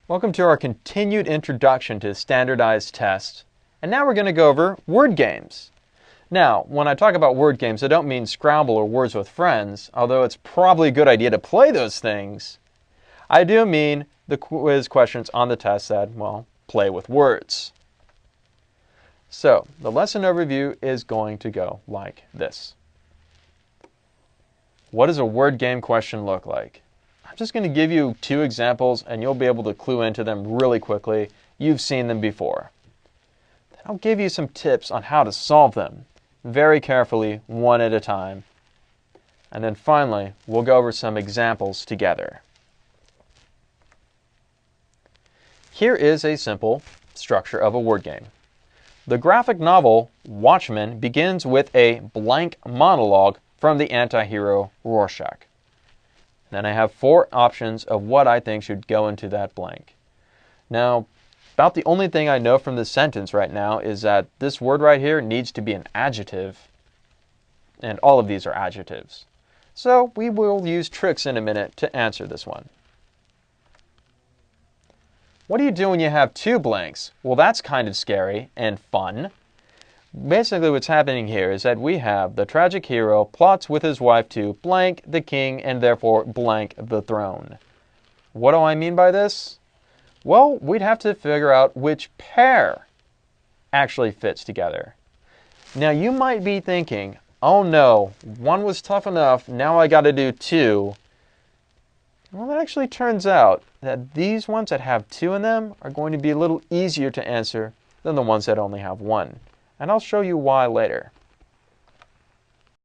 Welcome to our continued introduction to standardized tests. And now we're going to go over word games. Now, when I talk about word games, I don't mean Scrabble or Words with Friends, although it's probably a good idea to play those things. I do mean the quiz questions on the test that, well, play with words. So, the lesson overview is going to go like this. What does a word game question look like? I'm just going to give you two examples and you'll be able to clue into them really quickly. You've seen them before. Then I'll give you some tips on how to solve them, very carefully, one at a time. And then finally, we'll go over some examples together. Here is a simple structure of a word game. The graphic novel Watchmen begins with a blank monologue from the anti-hero Rorschach. Then I have four options of what I think should go into that blank. Now, about the only thing I know from this sentence right now is that this word right here needs to be an adjective, and all of these are adjectives. So we will use tricks in a minute to answer this one. What do you do when you have two blanks? Well, that's kind of scary and fun. Basically what's happening here is that we have the tragic hero plots with his wife to blank the king and therefore blank the throne. What do I mean by this? Well, we'd have to figure out which pair actually fits together. Now you might be thinking, oh no, one was tough enough, now I got to do two. Well, it actually turns out that these ones that have two in them are going to be a little easier to answer than the ones that only have one. And I'll show you why later.